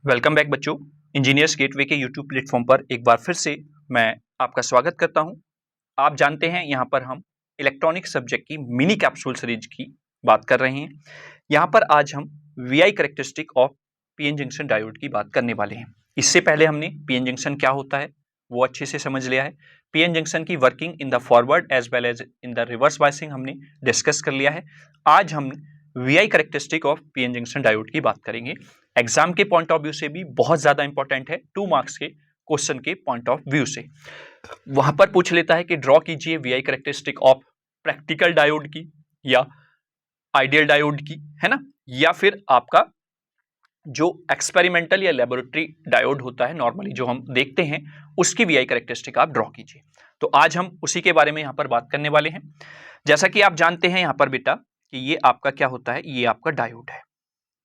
Welcome back बच्चों। Engineers gateway के YouTube platform पर एक बार फिर से मैं आपका स्वागत करता हूं। आप जानते हैं यहां पर हम इलेक्ट्रॉनिक सब्जेक्ट की मिनी कैप्सूल सीरीज की बात कर रहे हैं। यहां पर आज हम VI characteristic of PN junction diode की बात करने वाले हैं। इससे पहले हमने पीएन जंक्शन क्या होता है वो अच्छे से समझ लिया है। पीएन जंक्शन की working in the forward as well as in the reverse biasing हमने डिस्कस कर लिया है। आज हम VI characteristic of PN junction diode की बात करेंगे। एग्जाम के पॉइंट ऑफ व्यू से भी बहुत ज्यादा इंपॉर्टेंट है, 2 मार्क्स के क्वेश्चन के पॉइंट ऑफ व्यू से। वहां पर पूछ लेता है कि ड्रॉ कीजिए VI characteristic of practical diode की या आइडियल डायोड की, है ना, या फिर आपका जो एक्सपेरिमेंटल या लेबोरेटरी डायोड होता है नॉर्मली जो हम देखते हैं उसकी वीआई कैरेक्टरिस्टिक आप ड्रॉ कीजिए। तो आज हम उसी के बारे में यहां पर बात करने वाले हैं। जैसा कि आप जानते हैं यहां पर बेटा कि ये आपका क्या होता है, ये आपका डायोड है,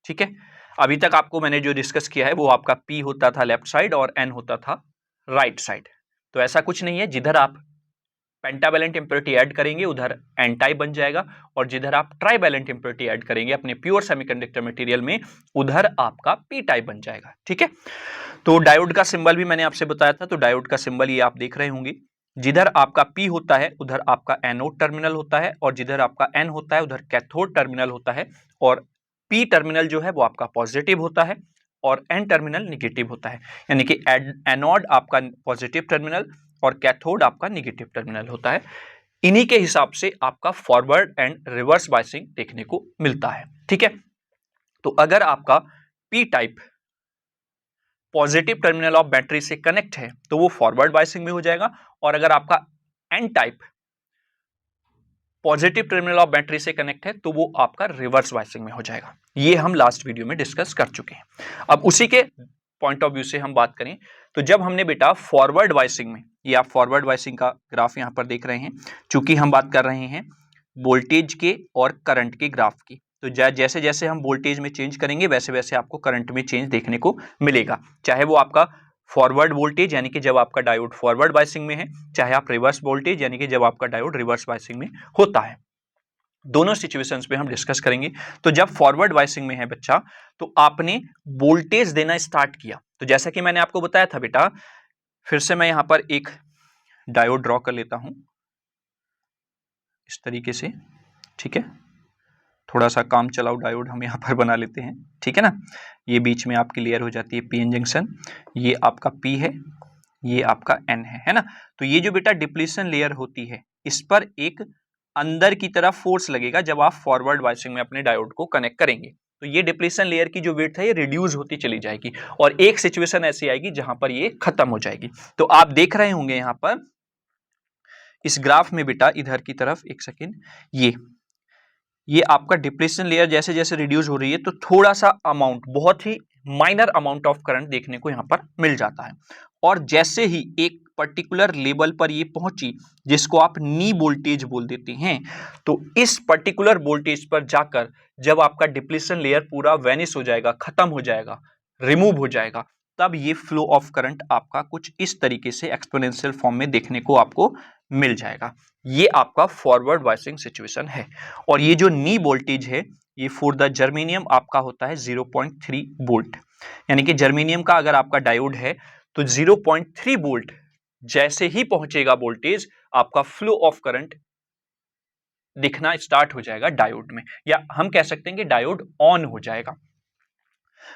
ठीक है। अभी तक आपको मैंने जो डिस्कस किया है वो आपका पी होता था लेफ्ट साइड और एन होता था राइट साइड। तो ऐसा कुछ नहीं है, जिधर आप पेंटावैलेंट इंप्योरिटी ऐड करेंगे उधर एन टाइप बन जाएगा, और जिधर आप ट्राइवैलेंट इंप्योरिटी ऐड करेंगे अपने प्योर सेमीकंडक्टर मटेरियल में उधर आपका पी टाइप बन जाएगा, ठीक है। तो डायोड का सिंबल भी मैंने आपसे बताया था, तो डायोड का सिंबल ये आप देख रहे होंगे। जिधर आपका पी होता है उधर आपका एनोड टर्मिनल होता है, और जिधर आपका एन होता है उधर कैथोड टर्मिनल होता है, और पी टर्मिनल जो है वो आपका पॉजिटिव होता है और एन टर्मिनल निगेटिव होता है। यानी कि एनोड आपका पॉजिटिव टर्मिनल और कैथोड आपका निगेटिव टर्मिनल होता है। इन्हीं के हिसाब से आपका फॉरवर्ड एंड रिवर्स बायसिंग देखने को मिलता है, ठीक है। तो अगर आपका P type positive terminal of battery से कनेक्ट है तो वो फॉरवर्ड बायसिंग में हो जाएगा, और अगर आपका N type positive terminal of battery से कनेक्ट है तो वो आपका रिवर्स बायसिंग में हो जाएगा। ये हम लास्ट वीडियो में डिस्कस कर चुके हैं। अब उसी के पॉइंट ऑफ व्यू से हम बात करें तो जब हमने बेटा फॉरवर्ड बायसिंग में, ये आप फॉरवर्ड बायसिंग का ग्राफ यहां पर देख रहे हैं, चूंकि हम बात कर रहे हैं वोल्टेज के और करंट के ग्राफ की, तो जैसे जैसे हम वोल्टेज में चेंज करेंगे वैसे वैसे आपको करंट में चेंज देखने को मिलेगा, चाहे वो आपका फॉरवर्ड वोल्टेज यानी कि जब आपका डायोड फॉरवर्ड बायसिंग में है, चाहे आप रिवर्स वोल्टेज यानी कि जब आपका डायोड रिवर्स बायसिंग में होता है। दोनों सिचुएशंस पे हम डिस्कस करेंगे। तो जब फॉरवर्ड बायसिंग में है बच्चा तो आपने वोल्टेज देना स्टार्ट किया, तो जैसा कि मैंने आपको बताया था बेटा, फिर से मैं यहां पर एक डायोड ड्रॉ कर लेता हूं इस तरीके से, ठीक है। थोड़ा सा काम चलाओ डायोड हम यहां पर बना लेते हैं, ठीक है ना। ये बीच में आपकी लेयर हो जाती है पीएन जंक्शन, ये आपका पी है, ये आपका एन है ना। तो ये जो बेटा डिप्लीशन लेयर होती है इस पर एक अंदर की तरफ फोर्स लगेगा जब आप फॉरवर्ड बायसिंग में अपने डायोड को कनेक्ट करेंगे, तो ये डिप्लीशन लेयर की जो विड्थ है ये रिड्यूस होती चली जाएगी, और एक सिचुएशन ऐसी आएगी जहां पर ये खत्म हो जाएगी। तो आप देख रहे होंगे यहां पर इस ग्राफ में बेटा, इधर की तरफ एक सेकेंड, ये आपका डिप्लीशन लेयर जैसे जैसे रिड्यूस हो रही है तो थोड़ा सा अमाउंट, बहुत ही माइनर अमाउंट ऑफ करंट देखने को यहां पर मिल जाता है, और जैसे ही एक पर्टिकुलर लेवल पर ये पहुंची जिसको आप नी वोल्टेज बोल देते हैं, तो इस पर्टिकुलर वोल्टेज पर जाकर जब आपका डिप्लीशन लेयर पूरा वैनिश हो जाएगा, खत्म हो जाएगा, रिमूव हो जाएगा, तब ये फ्लो ऑफ करंट आपका कुछ इस तरीके से एक्सपोनेंशियल फॉर्म में देखने को आपको मिल जाएगा। ये आपका फॉरवर्ड बायसिंग सिचुएशन है। और ये जो नी वोल्टेज है ये फॉर द जर्मेनियम आपका होता है 0.3 वोल्ट, यानी कि जर्मेनियम का अगर आपका डायोड है तो 0.3 वोल्ट जैसे ही पहुंचेगा वोल्टेज, आपका फ्लो ऑफ करंट दिखना स्टार्ट हो जाएगा डायोड में, या हम कह सकते हैं कि डायोड ऑन हो जाएगा।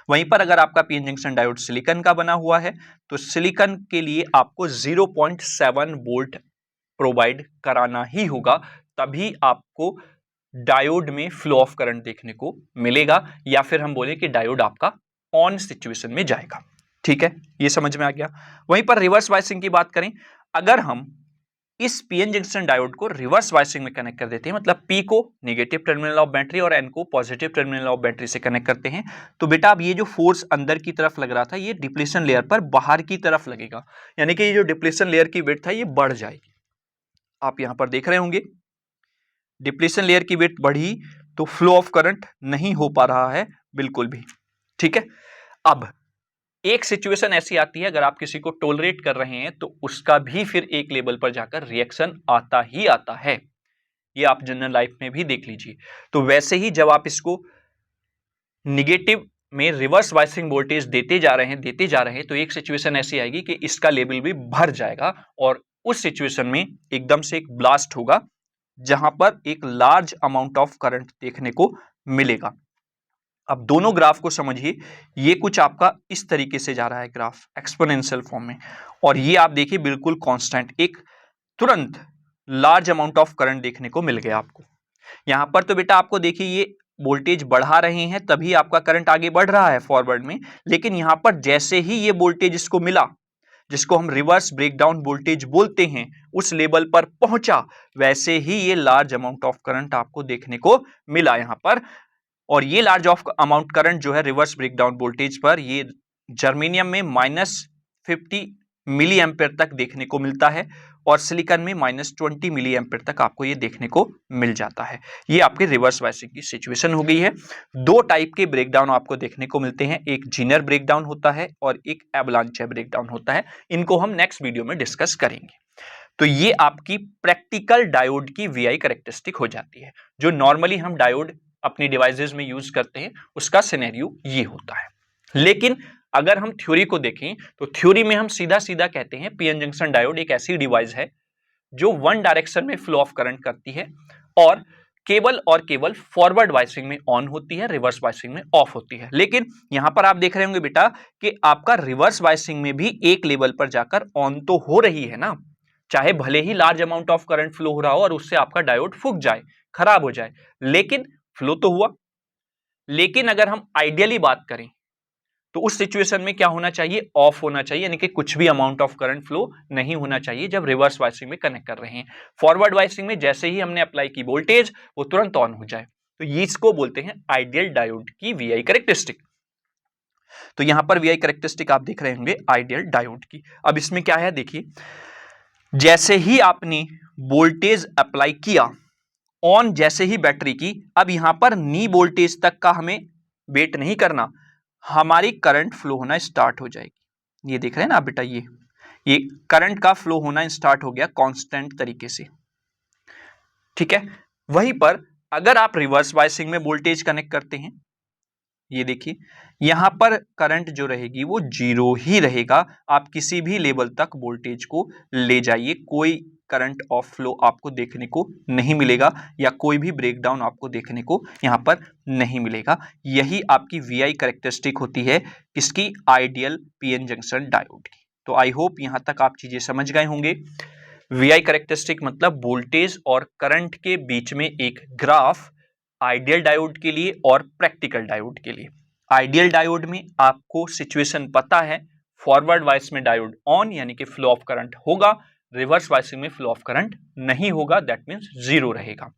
वहीं पर अगर आपका पीएन जंक्शन डायोड सिलिकॉन का बना हुआ है तो सिलिकॉन के लिए आपको 0.7 वोल्ट प्रोवाइड कराना ही होगा, तभी आपको डायोड में फ्लो ऑफ करंट देखने को मिलेगा, या फिर हम बोले कि डायोड आपका ऑन सिचुएशन में जाएगा, ठीक है। ये समझ में आ गया। वहीं पर रिवर्स बायसिंग की बात करें, अगर हम इस पीएन जंक्शन डायोड को रिवर्स बायसिंग में कनेक्ट कर देते हैं, मतलब पी को नेगेटिव टर्मिनल ऑफ बैटरी और एन को पॉजिटिव टर्मिनल ऑफ बैटरी से कनेक्ट करते हैं, तो बेटा अब ये जो फोर्स अंदर की तरफ लग रहा था ये डिप्लीशन लेयर पर बाहर की तरफ लगेगा, यानी कि ये जो डिप्लीशन लेयर की विड्थ है ये बढ़ जाएगी। आप यहां पर देख रहे होंगे डिप्लीशन लेयर की विड्थ बढ़ी तो फ्लो ऑफ करंट नहीं हो पा रहा है बिल्कुल भी, ठीक है। अब एक सिचुएशन ऐसी आती है, अगर आप किसी को टॉलरेट कर रहे हैं तो उसका भी फिर एक लेवल पर जाकर रिएक्शन आता ही आता है, ये आप जनरल लाइफ में भी देख लीजिए। तो वैसे ही जब आप इसको निगेटिव में रिवर्स बायसिंग वोल्टेज देते जा रहे हैं तो एक सिचुएशन ऐसी आएगी कि इसका लेवल भी भर जाएगा और उस सिचुएशन में एकदम से एक ब्लास्ट होगा जहां पर एक लार्ज अमाउंट ऑफ करंट देखने को मिलेगा। अब दोनों ग्राफ को समझिए, ये कुछ आपका इस तरीके से जा रहा है ग्राफ एक्सपोनेंशियल फॉर्म में, और ये आप देखिए बिल्कुल कांस्टेंट, एक तुरंत लार्ज अमाउंट ऑफ करंट देखने को मिल गया आपको। यहां पर तो बेटा आपको देखिए ये वोल्टेज बढ़ा रहे हैं तभी आपका करंट आगे बढ़ रहा है फॉरवर्ड में, लेकिन यहां पर जैसे ही ये वोल्टेज इसको मिला, जिसको हम रिवर्स ब्रेकडाउन वोल्टेज बोलते हैं, उस लेवल पर पहुंचा, वैसे ही ये लार्ज अमाउंट ऑफ करंट आपको देखने को मिला यहां पर। और ये लार्ज ऑफ अमाउंट करंट जो है रिवर्स ब्रेकडाउन वोल्टेज पर, ये जर्मेनियम में -50 मिली एम्पेयर तक देखने को मिलता है और सिलिकॉन में -20 मिली एम्पेयर तक आपको ये देखने को मिल जाता है। ये आपके रिवर्स बायसिंग की सिचुएशन हो गई है। दो टाइप के ब्रेकडाउन आपको देखने को मिलते हैं, एक जीनर ब्रेकडाउन होता है और एक एवलांच ब्रेकडाउन होता है। इनको हम नेक्स्ट वीडियो में डिस्कस करेंगे। तो ये आपकी प्रैक्टिकल डायोड की वीआई कैरेक्टरिस्टिक हो जाती है। जो नॉर्मली हम डायोड अपनी डिवाइसेस में यूज करते हैं उसका सिनेरियो ये होता है। लेकिन अगर हम थ्योरी को देखें तो थ्योरी में हम सीधा सीधा कहते हैं पीएन जंक्शन डायोड एक ऐसी डिवाइस है जो वन डायरेक्शन में फ्लो ऑफ करंट करती है और केवल फॉरवर्ड बायसिंग में ऑन होती है, रिवर्स बायसिंग में ऑफ होती है। लेकिन यहां पर आप देख रहे होंगे बेटा कि आपका रिवर्स बायसिंग में भी एक लेवल पर जाकर ऑन तो हो रही है ना, चाहे भले ही large amount of current flow हो रहा हो और उससे आपका डायोड फूक जाए, खराब हो जाए, लेकिन फ्लो तो हुआ। लेकिन अगर हम आइडियली बात करें तो उस सिचुएशन में क्या होना चाहिए, ऑफ होना चाहिए, यानी कि कुछ भी अमाउंट ऑफ करंट फ्लो नहीं होना चाहिए जब रिवर्स बायसिंग में कनेक्ट कर रहे हैं। फॉरवर्ड बायसिंग में जैसे ही हमने अप्लाई की वोल्टेज वो तुरंत ऑन हो जाए, तो इसको बोलते हैं आइडियल डायोड की वीआई कैरेक्टरिस्टिक। तो यहां पर वीआई कैरेक्टरिस्टिक आप देख रहे होंगे आइडियल डायोड की। अब इसमें क्या है देखिए, जैसे ही आपने वोल्टेज अप्लाई किया, ऑन जैसे ही बैटरी की, अब यहां पर नी वोल्टेज तक का हमें वेट नहीं करना, हमारी करंट फ्लो होना स्टार्ट हो जाएगी। ये देख रहे हैं ना बेटा, ये करंट का फ्लो होना स्टार्ट हो गया कांस्टेंट तरीके से, ठीक है। वहीं पर अगर आप रिवर्स बायसिंग में वोल्टेज कनेक्ट करते हैं, ये देखिए यहां पर करंट जो रहेगी वो जीरो ही रहेगा। आप किसी भी लेवल तक वोल्टेज को ले जाइए, कोई करंट ऑफ फ्लो आपको देखने को नहीं मिलेगा या कोई भी ब्रेकडाउन आपको देखने को यहां पर नहीं मिलेगा। यही आपकी वीआई कैरेक्टरिस्टिक होती है किसकी, आइडियल पीएन जंक्शन डायोड की। तो आई होप यहां तक आप चीजें समझ गए होंगे। वीआई कैरेक्टरिस्टिक मतलब वोल्टेज और करंट के बीच में एक ग्राफ, आइडियल डायोड के लिए और प्रैक्टिकल डायोड के लिए। आइडियल डायोड में आपको सिचुएशन पता है, फॉरवर्ड बायस में डायोड ऑन यानी कि फ्लो ऑफ करंट होगा, रिवर्स बायसिंग में फ्लो ऑफ करंट नहीं होगा, दैट मींस जीरो रहेगा,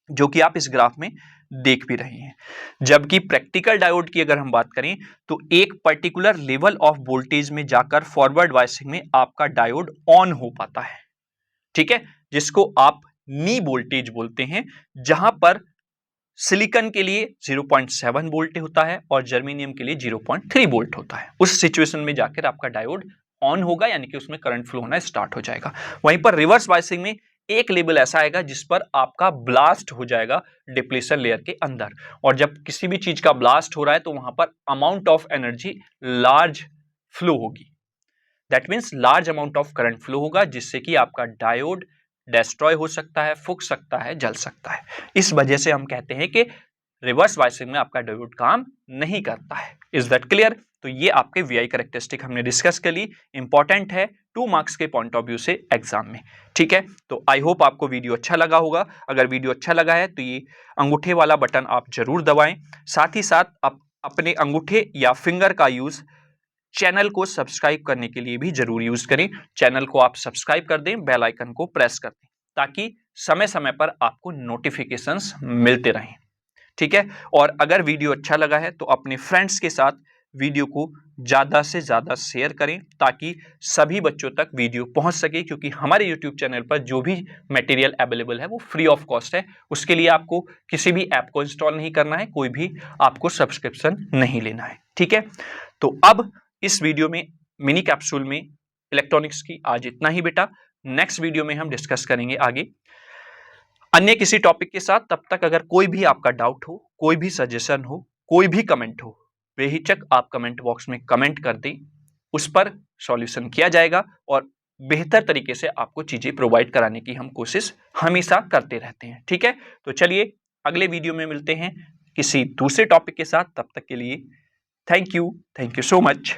जो कि आप इस ग्राफ में देख भी रहे हैं। जबकि प्रैक्टिकल डायोड की अगर हम बात करें तो एक पर्टिकुलर लेवल ऑफ वोल्टेज में जाकर फॉरवर्ड बायसिंग में आपका डायोड ऑन हो पाता है, ठीक है, जिसको आप नी वोल्टेज बोलते हैं, जहां पर सिलिकॉन के लिए 0.7 वोल्ट होता है और जर्मेनियम के लिए 0.3 वोल्ट होता है। उस सिचुएशन में जाकर आपका डायोड ऑन होगा, यानी कि उसमें करंट फ्लो होना स्टार्ट हो जाएगा। वहीं पर रिवर्स बायसिंग में एक लेवल ऐसा आएगा जिस पर आपका ब्लास्ट हो जाएगा डिप्लीशन लेयर के अंदर, और जब किसी भी चीज का ब्लास्ट हो रहा है तो वहां पर amount of energy large flow होगी, that means large amount of current flow होगा, जिससे कि आपका डायोड डिस्ट्रॉय हो सकता है, फूक सकता है, जल सकता है। इस वजह से हम कहते हैं कि रिवर्स बायसिंग में आपका डायोड काम नहीं करता है। Is that clear? तो ये आपके वीआई कैरेक्टरिस्टिक हमने डिस्कस कर ली, इंपॉर्टेंट है 2 मार्क्स के पॉइंट ऑफ व्यू से एग्जाम में, ठीक है। तो आई होप आपको वीडियो अच्छा लगा होगा। अगर वीडियो अच्छा लगा है तो ये अंगूठे वाला बटन आप जरूर दबाएं, साथ ही साथ आप अपने अंगूठे या फिंगर का यूज चैनल को सब्सक्राइब करने के लिए भी जरूर यूज करें। चैनल को आप सब्सक्राइब कर दें, बेल आइकन को प्रेस कर दें, ताकि समय समय पर आपको नोटिफिकेशंस मिलते रहें, ठीक है। और अगर वीडियो अच्छा लगा है तो अपने फ्रेंड्स के साथ वीडियो को ज़्यादा से ज़्यादा शेयर करें, ताकि सभी बच्चों तक वीडियो पहुंच सके, क्योंकि हमारे यूट्यूब चैनल पर जो भी मटेरियल अवेलेबल है वो फ्री ऑफ कॉस्ट है। उसके लिए आपको किसी भी ऐप को इंस्टॉल नहीं करना है, कोई भी आपको सब्सक्रिप्शन नहीं लेना है, ठीक है। तो अब इस वीडियो में, मिनी कैप्सूल में इलेक्ट्रॉनिक्स की आज इतना ही बेटा। नेक्स्ट वीडियो में हम डिस्कस करेंगे आगे अन्य किसी टॉपिक के साथ। तब तक अगर कोई भी आपका डाउट हो, कोई भी सजेशन हो, कोई भी कमेंट हो, बेहिचक आप कमेंट बॉक्स में कमेंट कर दें, उस पर सॉल्यूशन किया जाएगा और बेहतर तरीके से आपको चीजें प्रोवाइड कराने की हम कोशिश हमेशा करते रहते हैं। ठीक है, तो चलिए अगले वीडियो में मिलते हैं किसी दूसरे टॉपिक के साथ। तब तक के लिए थैंक यू सो मच।